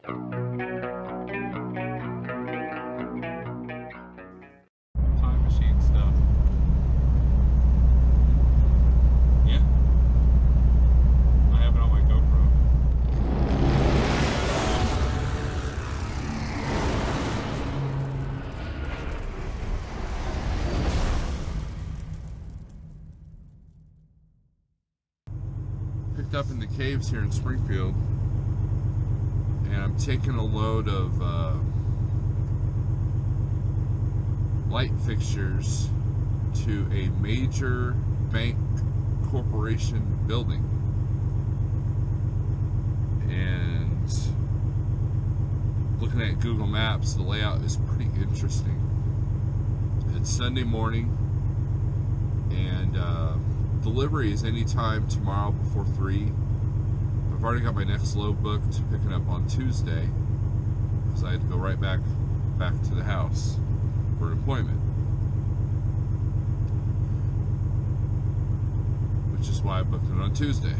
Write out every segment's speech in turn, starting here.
Time machine stuff. Yeah. I have it on my GoPro. Picked up in the caves here in Springfield, and I'm taking a load of light fixtures to a major bank corporation building, and looking at Google Maps, the layout is pretty interesting. It's Sunday morning, and delivery is anytime tomorrow before 3. I've already got my next load booked, picking up on Tuesday, because I had to go right back to the house for an appointment, which is why I booked it on Tuesday,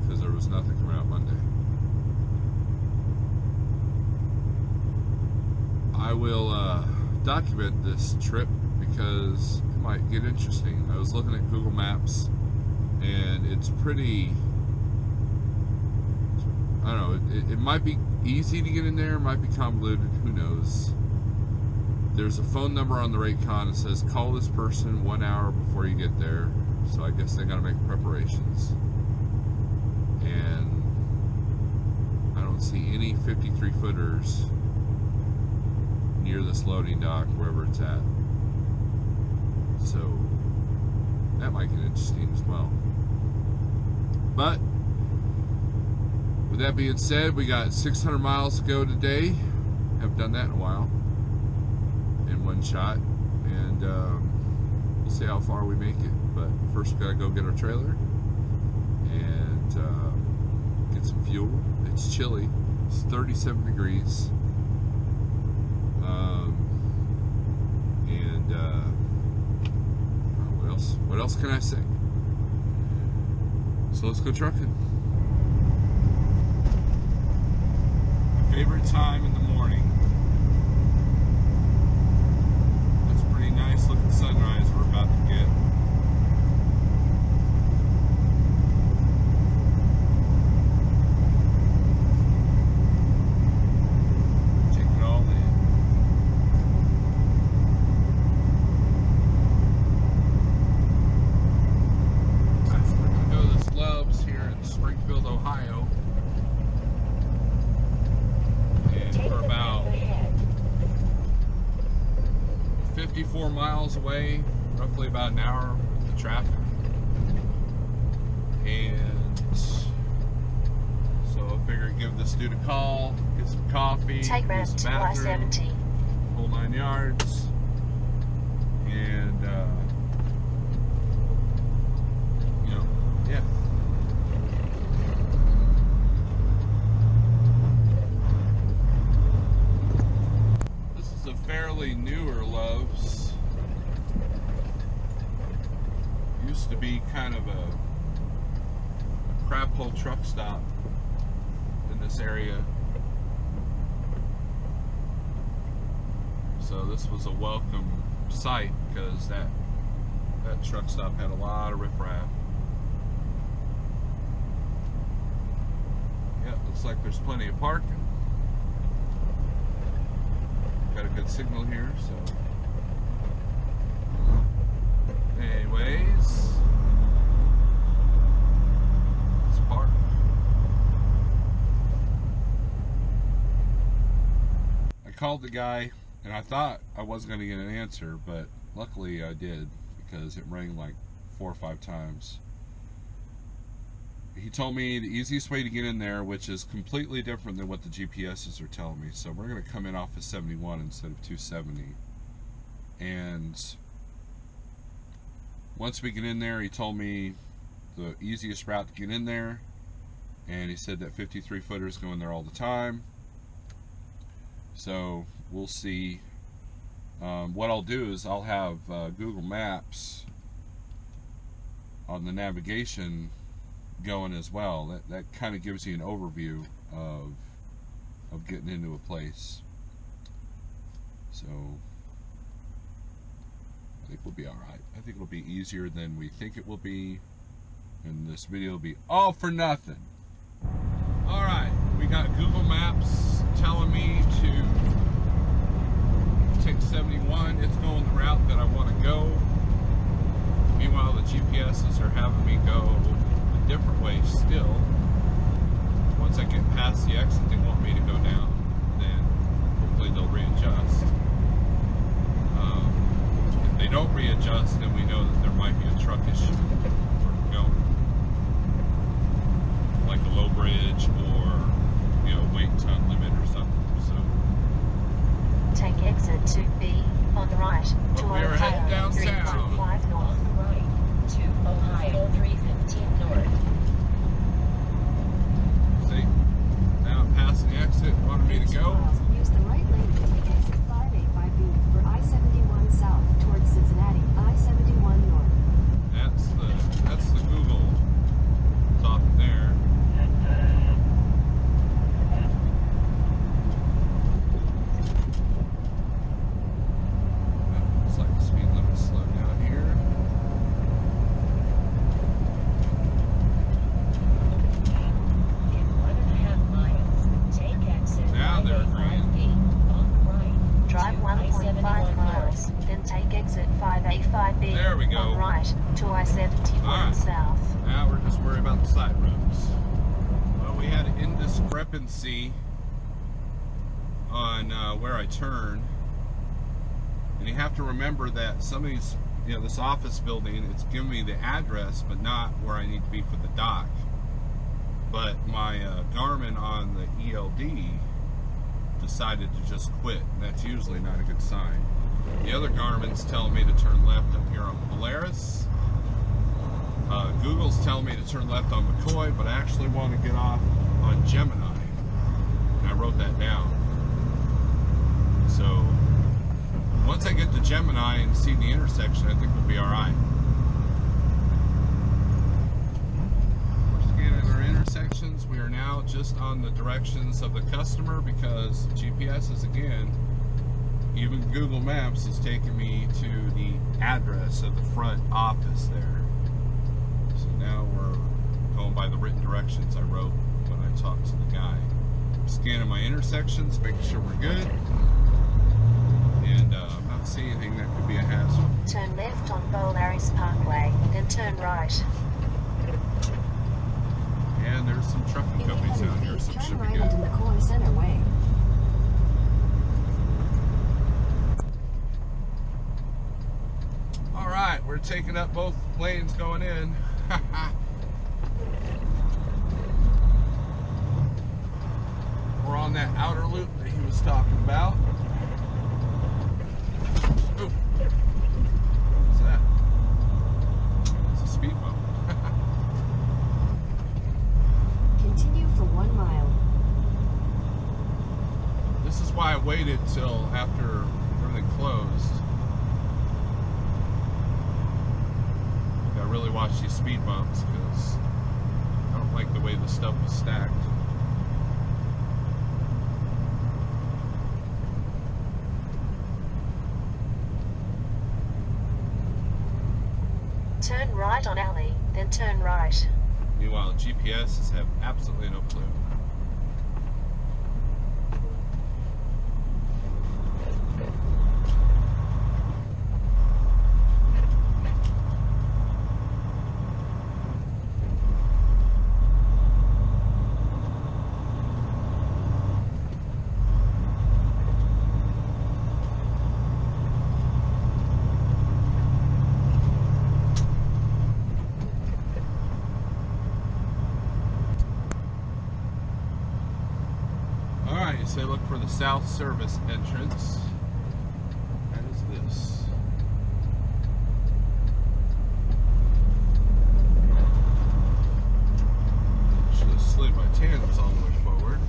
because there was nothing coming out Monday. I will document this trip because it might get interesting. I was looking at Google Maps, and it's pretty, I don't know, it might be easy to get in there, it might be convoluted, who knows. There's a phone number on the Raycon that says call this person 1 hour before you get there, so I guess they gotta make preparations. And I don't see any 53 footers near this loading dock, wherever it's at. So that might get interesting as well. But with that being said, we got 600 miles to go today. Haven't done that in a while, in one shot, and we'll see how far we make it. But first we gotta go get our trailer and get some fuel. It's chilly. It's 37 degrees. What else can I say? So let's go trucking. My favorite time in the morning. That's a pretty nice looking sunrise we're about to get. Take it all in. Springfield, Ohio, and we're about 54 miles away, roughly about an hour of traffic, and so I figured give this dude a call, get some coffee, take get some bathroom, whole 9 yards, and you know, yeah. Fairly newer Loves. Used to be kind of a crap hole truck stop in this area, so this was a welcome sight because that truck stop had a lot of riffraff. Yeah, looks like there's plenty of parking. Got a good signal here, so anyways, let's park. I called the guy, and I thought I wasn't going to get an answer, but luckily I did, because it rang like 4 or 5 times. He told me the easiest way to get in there, which is completely different than what the GPSs are telling me. So we're going to come in off of 71 instead of 270. And once we get in there, he told me the easiest route to get in there. And he said that 53 footers go in there all the time. So we'll see. What I'll do is I'll have Google Maps on the navigation going as well. That kind of gives you an overview of getting into a place. So I think we'll be alright. I think it'll be easier than we think it will be. And this video will be all for nothing. Alright, we got Google Maps telling me to take 71. It's going the route that I want to go. Meanwhile, the GPSs are having me go a different way still. Once I get past the exit they want me to go down, then hopefully they'll readjust. If they don't readjust, then we know that there might be a truck issue where we're going. Like a low bridge or, you know, weight ton limit or something. So take exit 2B on the right to we're heading Ohio down 315 north. On the right to Ohio 315 north. See, now I'm passing the exit. Wanted me to go. Use the right lane to take exit 585B for I-71 south towards Cincinnati, I-71 north. That's the Google talking there. Looks like the speed limit's slowed down here. In 1.5 miles, take exit Now they're 585B on the right. Drive to 1.5 I-71 miles, then take exit 585B There we go. on right to I-71 Alright. south. Now we're just worried about the side roads. Well, we had an indiscrepancy on where I turn. And you have to remember that some of these, you know, this office building, it's giving me the address, but not where I need to be for the dock. But my Garmin on the ELD decided to just quit. That's usually not a good sign. The other Garmin's telling me to turn left up here on Polaris. Google's telling me to turn left on McCoy, but I actually want to get off on Gemini. And I wrote that down. So once I get to Gemini and see the intersection, I think we'll be alright. We're scanning our intersections. We are now just on the directions of the customer because GPS is, again, even Google Maps is taking me to the address of the front office there. So now we're going by the written directions I wrote when I talked to the guy. I'm scanning my intersections, making sure we're good. And I'm not seeing anything that could be a hazard. Turn left on Polaris Parkway, then turn right. And there's some trucking In companies 800 out here, feet, so it turn should be right good. onto McCoy Center Way. Alright, we're taking up both lanes going in. We're on that outer loop that he was talking about. Ooh. What's that? It's a speed bump. Continue for 1 mile. This is why I waited till after everything closed. I really watch these speed bumps because I don't like the way the stuff was stacked. Turn right on alley, then turn right. Meanwhile, GPSs have absolutely no clue. Alright, you say look for the South Service entrance. That is this. Should have slid my tandems all the way forward.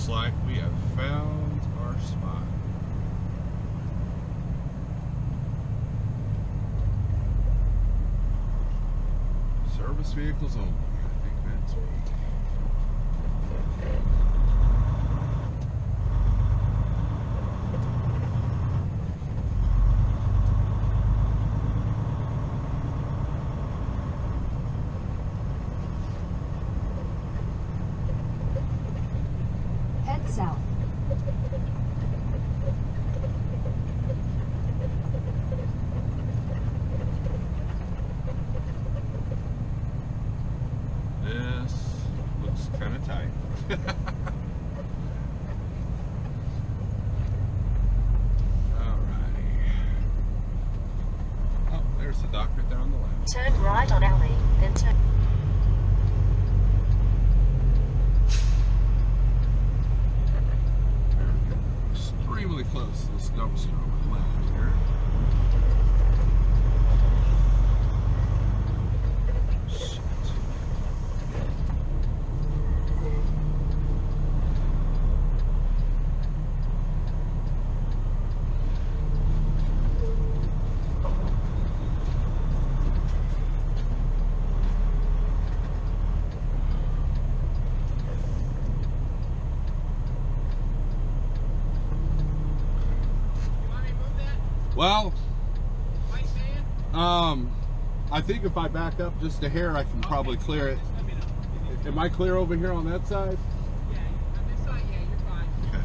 Looks like we have found our spot. Service vehicles only. I think that's me. Head south. This looks kind of tight. Alrighty. Oh, there's the dock right there on the left. Turn right on alley, then turn. Extremely close to this dumpster on the left here. Shit. Well, I think if I back up just a hair, I can probably clear it. Am I clear over here on that side? Yeah, on this side, yeah, you're fine. Okay.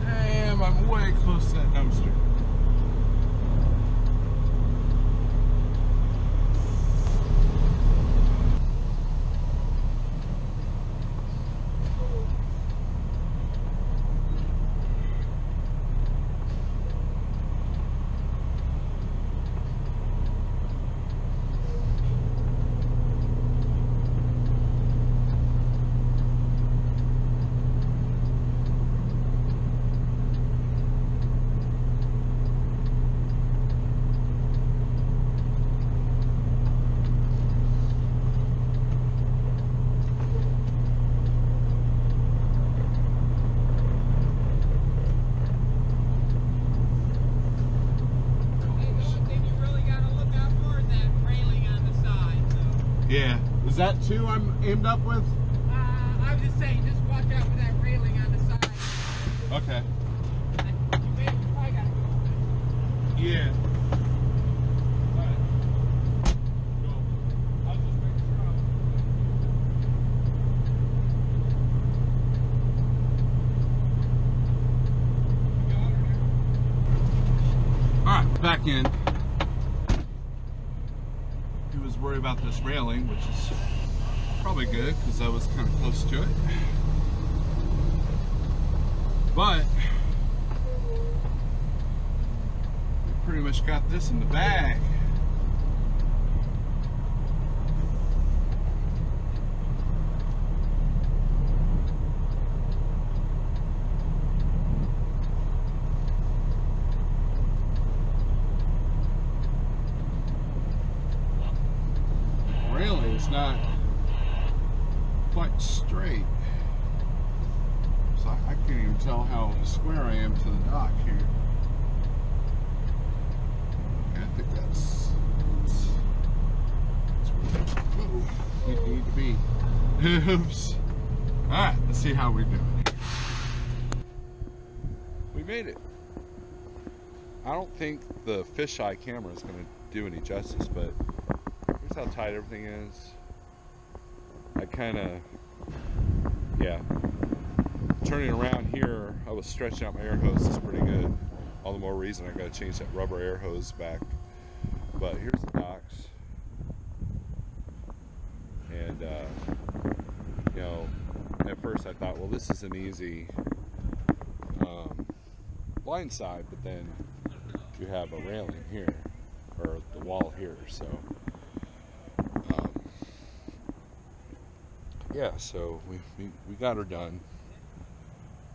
Damn, I'm way close to that dumpster. Hey, the only thing you really gotta look out for is that railing on the side, so. Yeah. Is that two I'm aimed up with? I was just saying, just watch out for that railing on the side. Okay. You probably gotta go on it. Yeah. Alright. Cool. I'll just make sure Alright, back in. He was worried about this railing, which is probably good because I was kind of close to it. But we pretty much got this in the bag. Railing's not quite straight. So I can't even tell how square I am to the dock here. Okay, I think that's whoa, need to be. Oops. Alright, let's see how we're doing. We made it. I don't think the fisheye camera is going to do any justice, but here's how tight everything is. I kind of, yeah. turning around here, I was stretching out my air hose. It's pretty good. All the more reason I got to change that rubber air hose back. But here's the docks. And, you know, at first I thought, well, this is an easy blind side, but then you have a railing here, or the wall here, so yeah, so we got her done.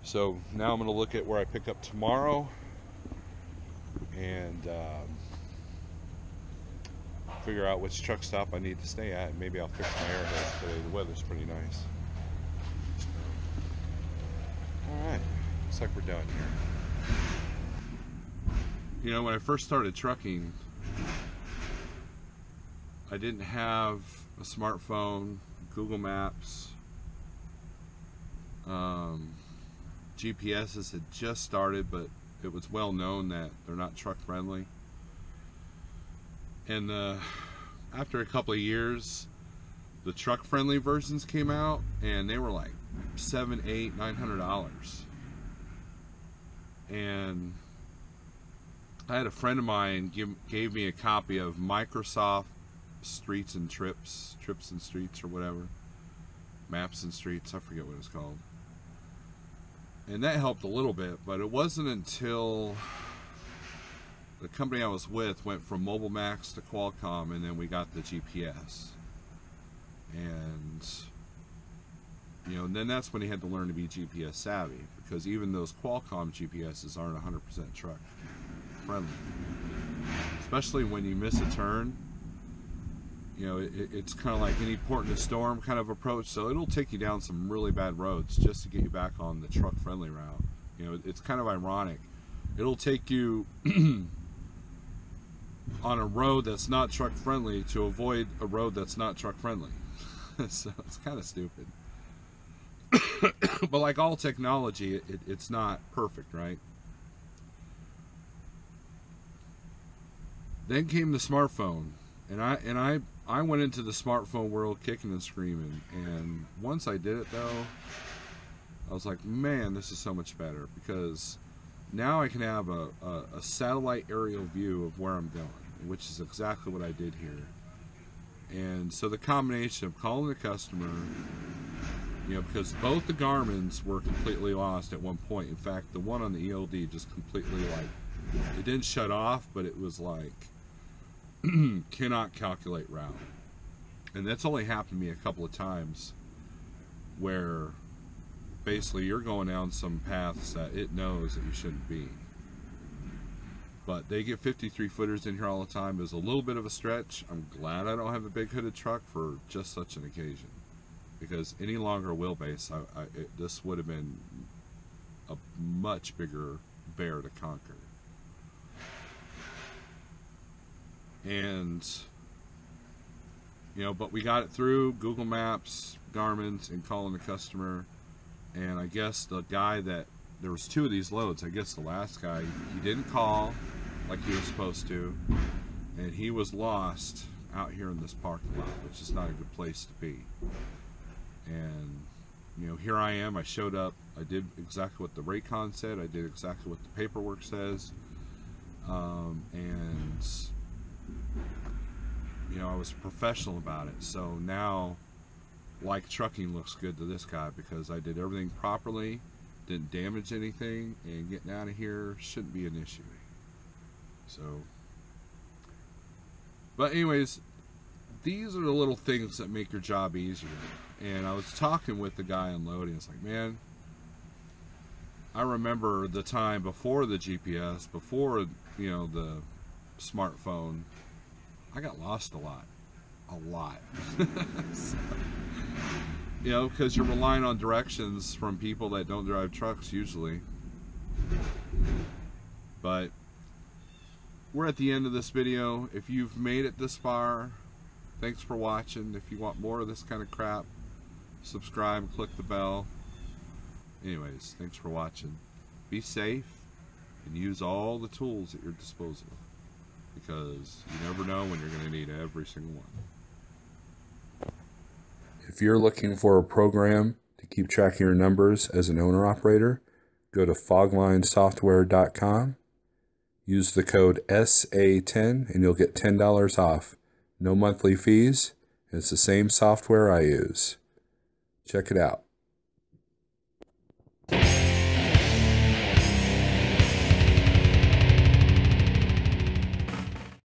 So now I'm going to look at where I pick up tomorrow and figure out which truck stop I need to stay at. Maybe I'll fix my air hose today. The weather's pretty nice. Alright, looks like we're done here. You know, when I first started trucking, I didn't have a smartphone, Google Maps, GPSs had just started, but it was well known that they're not truck friendly. And after a couple of years, the truck friendly versions came out, and they were like $700, $800, $900. And I had a friend of mine gave me a copy of Microsoft Streets and Trips and Streets, or whatever, Maps and Streets, I forget what it's called. And that helped a little bit, but it wasn't until the company I was with went from Mobile Max to Qualcomm, and then we got the GPS. And, you know, and then that's when he had to learn to be GPS savvy, because even those Qualcomm GPSs aren't 100% truck friendly. Especially when you miss a turn. You know, it's kind of like any port in a storm kind of approach, so it'll take you down some really bad roads just to get you back on the truck friendly route. You know, it's kind of ironic. It'll take you on a road that's not truck friendly to avoid a road that's not truck friendly. So it's kind of stupid. But like all technology, it's not perfect, right? Then came the smartphone, and I went into the smartphone world kicking and screaming. And once I did it, though, I was like, man, this is so much better, because now I can have a satellite aerial view of where I'm going, which is exactly what I did here. And so the combination of calling the customer, you know, because both the Garmins were completely lost at one point. In fact, the one on the ELD just completely, like, it didn't shut off, but it was like, cannot calculate route. And that's only happened to me a couple of times, where basically you're going down some paths that it knows that you shouldn't be. But they get 53 footers in here all the time. It was a little bit of a stretch. I'm glad I don't have a big hooded truck for just such an occasion, because any longer wheelbase, this would have been a much bigger bear to conquer. And, you know, but we got it through Google Maps, Garmin's, and calling the customer. And I guess the guy that, there was two of these loads, I guess the last guy, he didn't call like he was supposed to, and he was lost out here in this parking lot, which is not a good place to be. And, you know, here I am, I showed up, I did exactly what the Raycon said, I did exactly what the paperwork says, and, you know, I was professional about it. So now, like, trucking looks good to this guy, because I did everything properly, didn't damage anything, and getting out of here shouldn't be an issue. So, but anyways, these are the little things that make your job easier. And I was talking with the guy unloading. It's like, man, I remember the time before the GPS, before, you know, the smartphone, I got lost a lot. So, you know, because you're relying on directions from people that don't drive trucks usually. But we're at the end of this video. If you've made it this far, thanks for watching. If you want more of this kind of crap, subscribe, click the bell. Anyways, thanks for watching. Be safe and use all the tools at your disposal, because you never know when you're going to need every single one. If you're looking for a program to keep track of your numbers as an owner-operator, go to foglinesoftware.com, use the code SA10, and you'll get $10 off. No monthly fees, and it's the same software I use. Check it out.